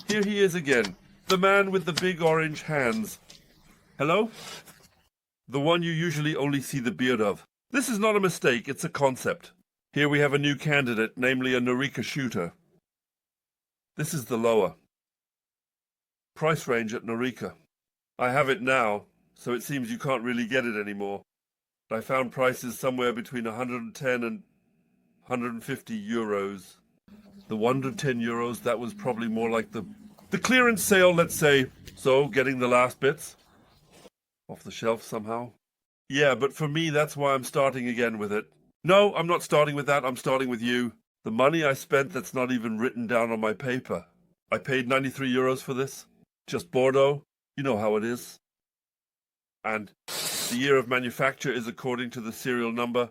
Here he is again. The man with the big orange hands. Hello? The one you usually only see the beard of. This is not a mistake, it's a concept. Here we have a new candidate, namely a Norica shooter. This is the lower. Price range at Norica. I have it now, so it seems you can't really get it anymore. I found prices somewhere between 110 and 150 euros. The 110 euros, that was probably more like the clearance sale, let's say. So, getting the last bits off the shelf somehow. Yeah, but for me, that's why I'm starting again with it. No, I'm not starting with that, I'm starting with you. The money I spent that's not even written down on my paper. I paid 93 euros for this. Just Bordeaux. You know how it is. And the year of manufacture is according to the serial number.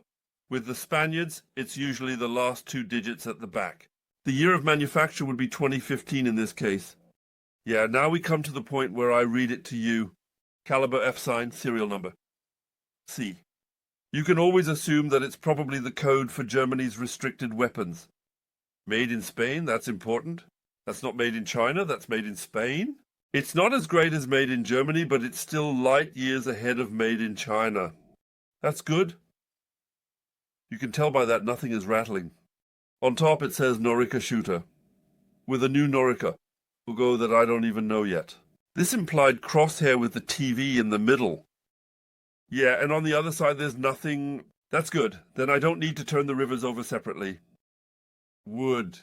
With the Spaniards, it's usually the last two digits at the back. The year of manufacture would be 2015 in this case. Yeah, now we come to the point where I read it to you. Caliber F sign, serial number. C. You can always assume that it's probably the code for Germany's restricted weapons. Made in Spain, that's important. That's not made in China, that's made in Spain. It's not as great as made in Germany, but it's still light years ahead of made in China. That's good. You can tell by that nothing is rattling. On top it says Norica shooter. With a new Norica. Logo that I don't even know yet. This implied crosshair with the TV in the middle. Yeah, and on the other side there's nothing. That's good. Then I don't need to turn the rivers over separately. Wood.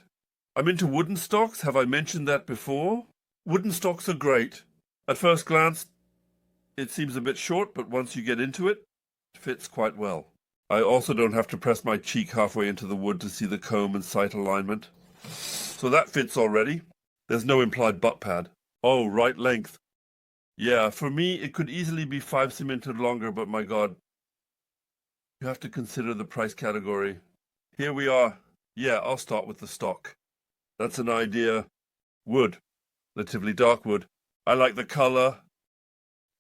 I'm into wooden stocks. Have I mentioned that before? Wooden stocks are great. At first glance, it seems a bit short, but once you get into it, it fits quite well. I also don't have to press my cheek halfway into the wood to see the comb and sight alignment. So that fits already. There's no implied butt pad. Oh, right length. Yeah, for me, it could easily be 5 cemented longer, but my God. You have to consider the price category. Here we are. Yeah, I'll start with the stock. That's an idea. Wood. Relatively dark wood. I like the color.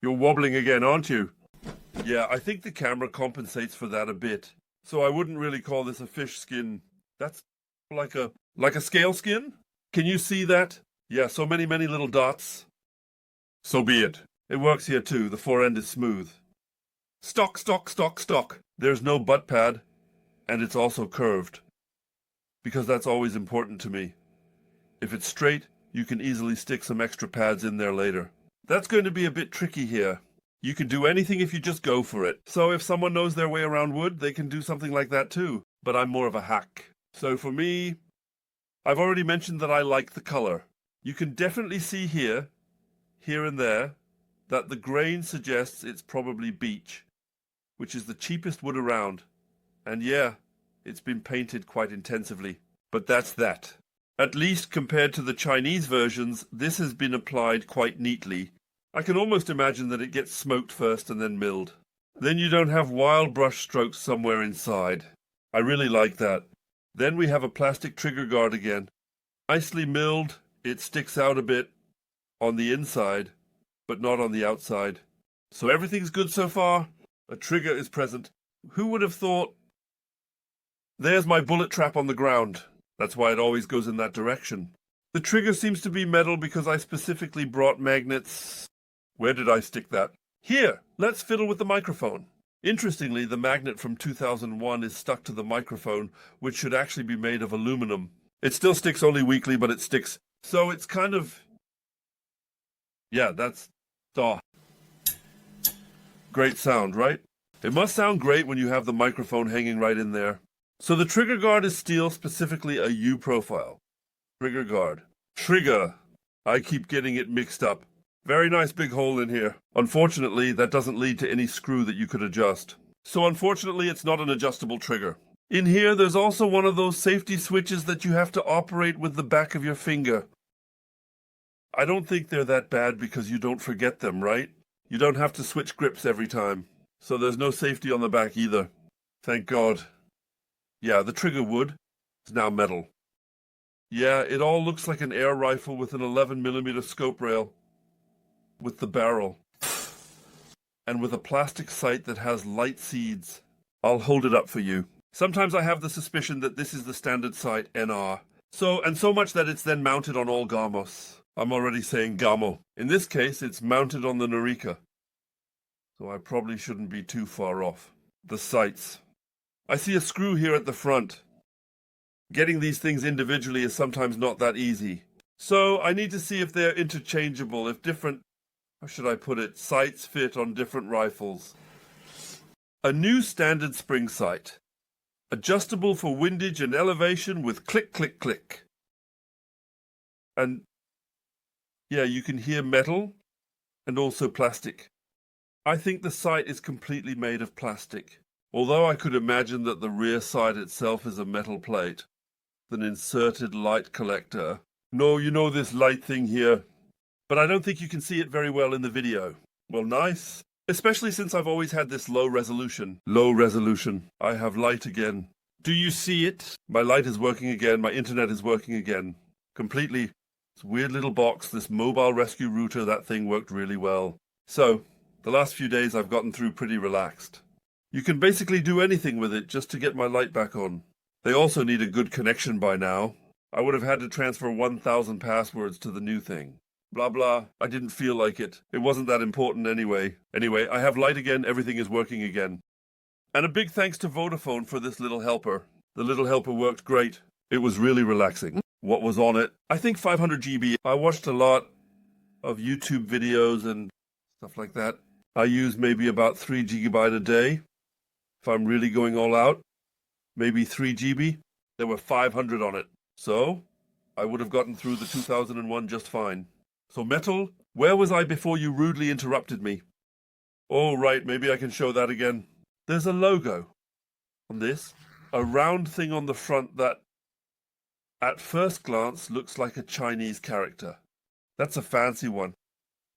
You're wobbling again, aren't you? Yeah, I think the camera compensates for that a bit. So I wouldn't really call this a fish skin. That's like a scale skin? Can you see that? Yeah, so many little dots. So be it. It works here too. The fore end is smooth. Stock, stock, stock, stock. There's no butt pad, and it's also curved. Because that's always important to me. If it's straight, you can easily stick some extra pads in there later. That's going to be a bit tricky here. You can do anything if you just go for it. So if someone knows their way around wood, they can do something like that too. But I'm more of a hack. So for me, I've already mentioned that I like the color. You can definitely see here and there, that the grain suggests it's probably beech, which is the cheapest wood around. And yeah, it's been painted quite intensively. But that's that. At least compared to the Chinese versions, this has been applied quite neatly. I can almost imagine that it gets smoked first and then milled. Then you don't have wild brush strokes somewhere inside. I really like that. Then we have a plastic trigger guard again. Nicely milled, it sticks out a bit on the inside, but not on the outside. So everything's good so far. A trigger is present. Who would have thought? There's my bullet trap on the ground. That's why it always goes in that direction. The trigger seems to be metal because I specifically brought magnets. Where did I stick that? Here, let's fiddle with the microphone. Interestingly, the magnet from 2001 is stuck to the microphone, which should actually be made of aluminum. It still sticks only weakly, but it sticks. So it's kind of... Yeah, that's... Oh. Great sound, right? It must sound great when you have the microphone hanging right in there. So the trigger guard is steel, specifically a U profile. Trigger guard. Trigger. I keep getting it mixed up. Very nice big hole in here. Unfortunately, that doesn't lead to any screw that you could adjust. So unfortunately, it's not an adjustable trigger. In here, there's also one of those safety switches that you have to operate with the back of your finger. I don't think they're that bad because you don't forget them, right? You don't have to switch grips every time. So there's no safety on the back either. Thank God. Yeah, the trigger wood is now metal. Yeah, it all looks like an air rifle with an 11mm scope rail. With the barrel. And with a plastic sight that has light seeds. I'll hold it up for you. Sometimes I have the suspicion that this is the standard sight NR. So much that it's then mounted on all Gamos. I'm already saying gamo. In this case, it's mounted on the Norica, so I probably shouldn't be too far off. The sights. I see a screw here at the front. Getting these things individually is sometimes not that easy. So I need to see if they're interchangeable, if different, how should I put it, sights fit on different rifles. A new standard spring sight. Adjustable for windage and elevation with click, click, click. And yeah, you can hear metal and also plastic. I think the sight is completely made of plastic. Although I could imagine that the rear sight itself is a metal plate, with an inserted light collector. No, you know this light thing here. But I don't think you can see it very well in the video. Well, nice. Especially since I've always had this low resolution. Low resolution. I have light again. Do you see it? My light is working again. My internet is working again. Completely. This weird little box, this mobile rescue router, that thing worked really well. So, the last few days I've gotten through pretty relaxed. You can basically do anything with it just to get my light back on. They also need a good connection by now. I would have had to transfer 1,000 passwords to the new thing. Blah blah, I didn't feel like it. It wasn't that important anyway. Anyway, I have light again, everything is working again. And a big thanks to Vodafone for this little helper. The little helper worked great. It was really relaxing. What was on it? I think 500 GB. I watched a lot of YouTube videos and stuff like that. I use maybe about 3 GB a day. If I'm really going all out, maybe 3 GB. There were 500 on it. So, I would have gotten through the 2001 just fine. So metal, where was I before you rudely interrupted me? Oh, right, maybe I can show that again. There's a logo on this. A round thing on the front that, at first glance, looks like a Chinese character. That's a fancy one.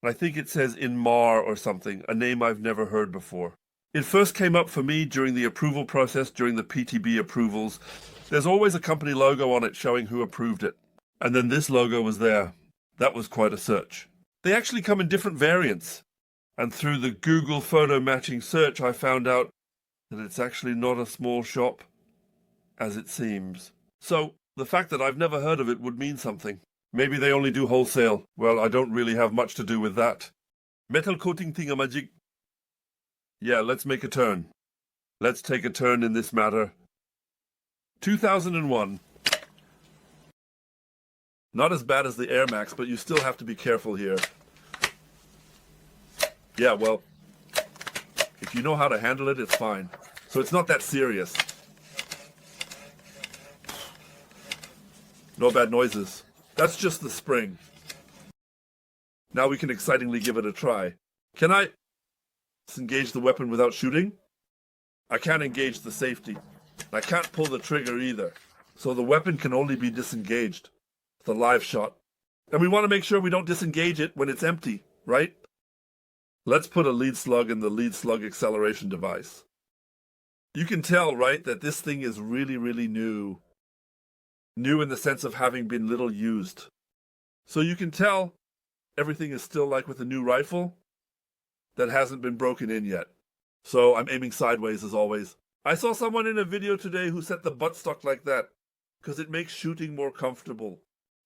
And I think it says Inmar or something, a name I've never heard before. It first came up for me during the approval process, during the PTB approvals. There's always a company logo on it showing who approved it. And then this logo was there. That was quite a search. They actually come in different variants. And through the Google photo matching search, I found out that it's actually not a small shop, as it seems. So, the fact that I've never heard of it would mean something. Maybe they only do wholesale. Well, I don't really have much to do with that. Metal coating thingamajig. Yeah, let's make a turn. Let's take a turn in this matter. 2001. Not as bad as the Air Max, but you still have to be careful here. Yeah, well, if you know how to handle it, it's fine. So it's not that serious. No bad noises. That's just the spring. Now we can excitingly give it a try. Can I disengage the weapon without shooting? I can't engage the safety. I can't pull the trigger either. So the weapon can only be disengaged with a live shot. And we want to make sure we don't disengage it when it's empty, right? Let's put a lead slug in the lead slug acceleration device. You can tell, right, that this thing is really, really new. New in the sense of having been little used. So you can tell everything is still like with a new rifle that hasn't been broken in yet. So I'm aiming sideways as always. I saw someone in a video today who set the buttstock like that because it makes shooting more comfortable.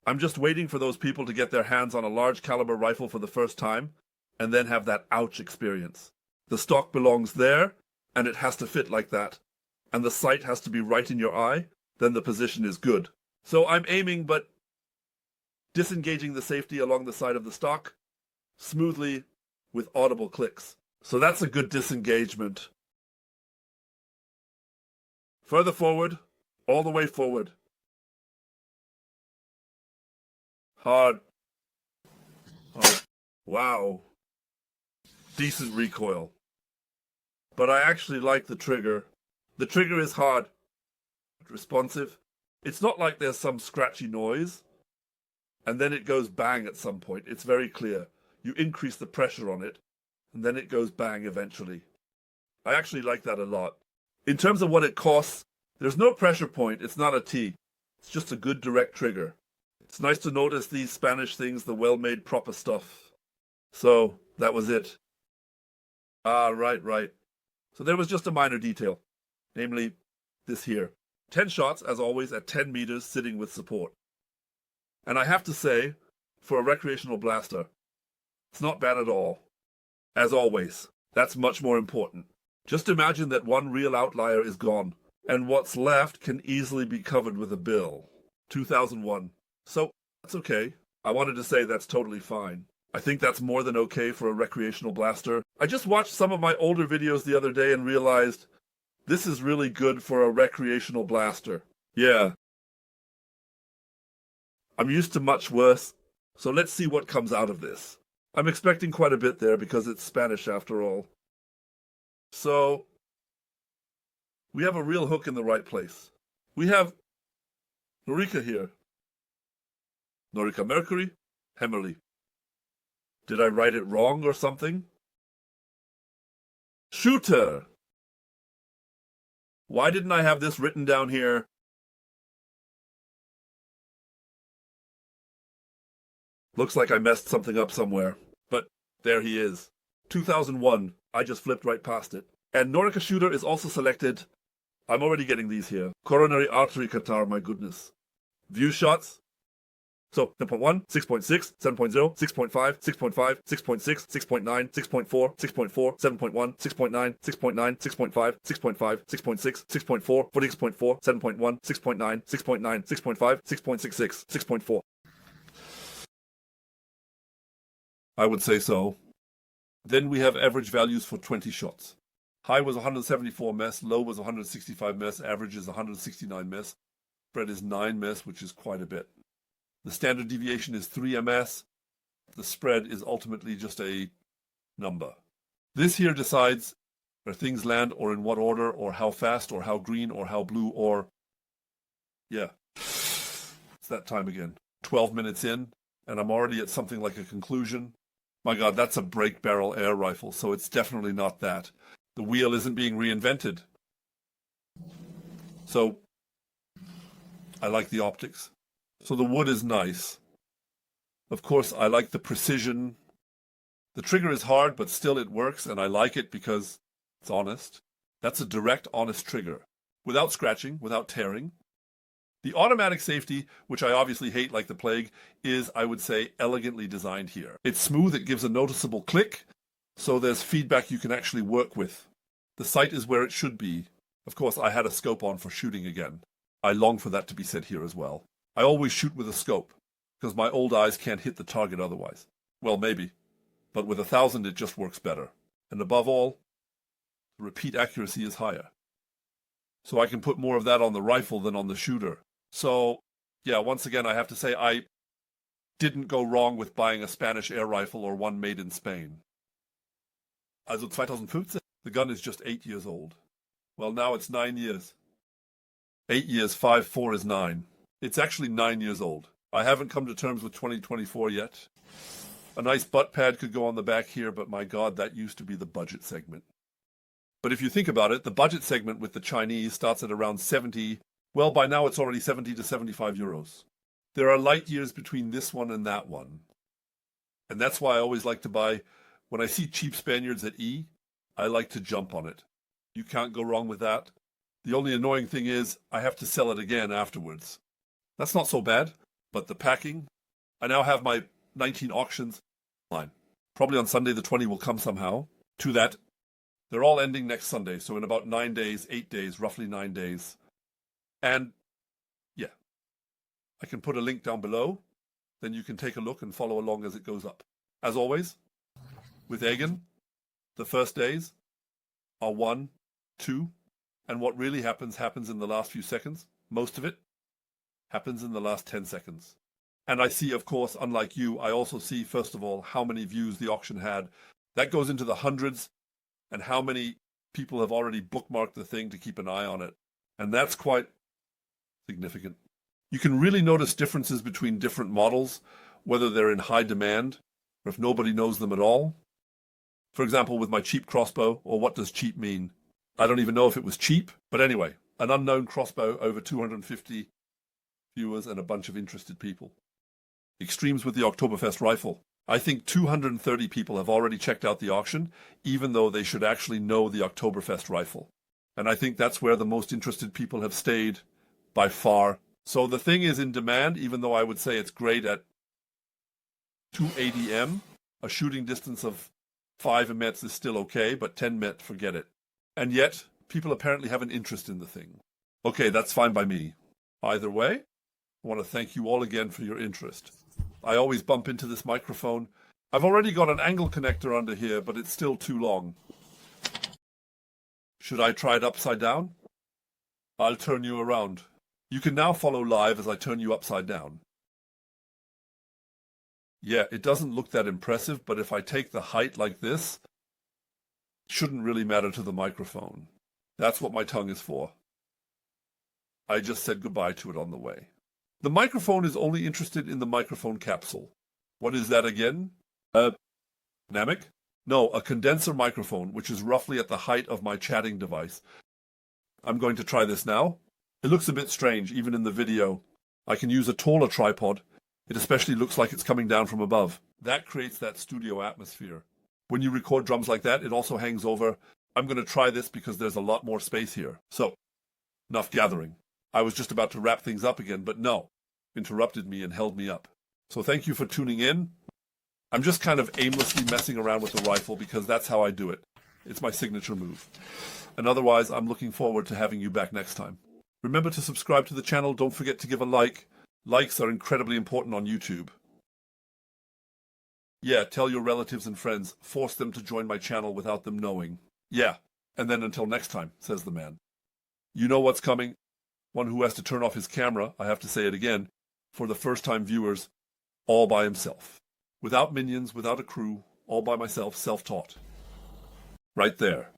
I'm just waiting for those people to get their hands on a large caliber rifle for the first time and then have that ouch experience. The stock belongs there and it has to fit like that. And the sight has to be right in your eye, then the position is good. So I'm aiming but disengaging the safety along the side of the stock smoothly with audible clicks. So that's a good disengagement. Further forward, all the way forward. Hard. Oh, wow. Decent recoil. But I actually like the trigger. The trigger is hard, responsive. It's not like there's some scratchy noise, and then it goes bang at some point. It's very clear. You increase the pressure on it, and then it goes bang eventually. I actually like that a lot. In terms of what it costs, there's no pressure point. It's not a T. It's just a good direct trigger. It's nice to notice these Spanish things, the well-made proper stuff. So, that was it. Ah, right. So there was just a minor detail, namely this here. 10 shots, as always, at 10 meters sitting with support. And I have to say, for a recreational blaster. It's not bad at all. As always, that's much more important. Just imagine that one real outlier is gone, and what's left can easily be covered with a bill. 2001. So, that's okay. I wanted to say that's totally fine. I think that's more than okay for a recreational blaster. I just watched some of my older videos the other day and realized this is really good for a recreational blaster. Yeah. I'm used to much worse, so let's see what comes out of this. I'm expecting quite a bit there because it's Spanish after all. So, we have a real hook in the right place. We have Norica here. Norica Mercury, Hemmerly. Did I write it wrong or something? Shooter! Why didn't I have this written down here? Looks like I messed something up somewhere, but there he is. 2001. I just flipped right past it. And Norica Shooter is also selected. I'm already getting these here. Coronary artery catarrh, my goodness. View shots. So 7.1, 6.6, 7.0, 6.5, 6.5, 6.6, 6.9, 6.4, 6.4, 7.1, 6.9, 6.9, 6.5, 6.5, 6.6, 6.4, 46.4, 7.1, 6.9, 6.9, 6.5, 6.66, 6.4. I would say so. Then we have average values for 20 shots. High was 174 ms, low was 165 ms, average is 169 ms. Spread is 9 ms, which is quite a bit. The standard deviation is 3 ms. The spread is ultimately just a number. This here decides where things land or in what order or how fast or how green or how blue or... Yeah. It's that time again. 12 minutes in, and I'm already at something like a conclusion. My God, that's a break barrel air rifle, so it's definitely not that. The wheel isn't being reinvented. So, I like the optics. So the wood is nice. Of course, I like the precision. The trigger is hard, but still it works, and I like it because it's honest. That's a direct, honest trigger. Without scratching, without tearing. The automatic safety, which I obviously hate like the plague, is, I would say, elegantly designed here. It's smooth, it gives a noticeable click, so there's feedback you can actually work with. The sight is where it should be. Of course, I had a scope on for shooting again. I long for that to be said here as well. I always shoot with a scope, because my old eyes can't hit the target otherwise. Well, maybe, but with 1,000 it just works better. And above all, the repeat accuracy is higher. So I can put more of that on the rifle than on the shooter. So, yeah, once again, I have to say I didn't go wrong with buying a Spanish air rifle or one made in Spain. Also 2015, the gun is just 8 years old. Well, now it's 9 years. 8 years, 5, 4 is 9. It's actually 9 years old. I haven't come to terms with 2024 yet. A nice butt pad could go on the back here, but my God, that used to be the budget segment. But if you think about it, the budget segment with the Chinese starts at around 70. Well, by now it's already 70 to 75 euros. There are light years between this one and that one. And that's why I always like to buy, when I see cheap Spaniards at E, I like to jump on it. You can't go wrong with that. The only annoying thing is I have to sell it again afterwards. That's not so bad, but the packing, I now have my 19 auctions line. Probably on Sunday the 20 will come somehow. To that, they're all ending next Sunday, so in about 9 days, 8 days, roughly 9 days. And, yeah, I can put a link down below, then you can take a look and follow along as it goes up. As always, with Airgun, the first days are 1, 2, and what really happens in the last few seconds. Most of it happens in the last 10 seconds. And I see, of course, unlike you, I also see, first of all, how many views the auction had. That goes into the hundreds, and how many people have already bookmarked the thing to keep an eye on it. And that's quite significant. You can really notice differences between different models, whether they're in high demand, or if nobody knows them at all. For example, with my cheap crossbow, or what does cheap mean? I don't even know if it was cheap, but anyway, an unknown crossbow, over 250 viewers and a bunch of interested people. Extremes with the Oktoberfest rifle. I think 230 people have already checked out the auction, even though they should actually know the Oktoberfest rifle. And I think that's where the most interested people have stayed, by far. So the thing is in demand, even though I would say it's great at 280 m, a shooting distance of 5 mets is still okay, but 10 met, forget it. And yet, people apparently have an interest in the thing. Okay, that's fine by me. Either way, I want to thank you all again for your interest. I always bump into this microphone. I've already got an angle connector under here, but it's still too long. Should I try it upside down? I'll turn you around. You can now follow live as I turn you upside down. Yeah, it doesn't look that impressive, but if I take the height like this, it shouldn't really matter to the microphone. That's what my tongue is for. I just said goodbye to it on the way. The microphone is only interested in the microphone capsule. What is that again? Dynamic? No, a condenser microphone, which is roughly at the height of my chatting device. I'm going to try this now. It looks a bit strange, even in the video. I can use a taller tripod. It especially looks like it's coming down from above. That creates that studio atmosphere. When you record drums like that, it also hangs over. I'm going to try this because there's a lot more space here. So, enough gathering. I was just about to wrap things up again, but no. Interrupted me and held me up. So thank you for tuning in. I'm just kind of aimlessly messing around with the rifle because that's how I do it. It's my signature move. And otherwise, I'm looking forward to having you back next time. Remember to subscribe to the channel. Don't forget to give a like. Likes are incredibly important on YouTube. Yeah, tell your relatives and friends. Force them to join my channel without them knowing. Yeah, and then until next time, says the man. You know what's coming. One who has to turn off his camera, I have to say it again, for the first-time viewers, all by himself. Without minions, without a crew, all by myself, self-taught. Right there.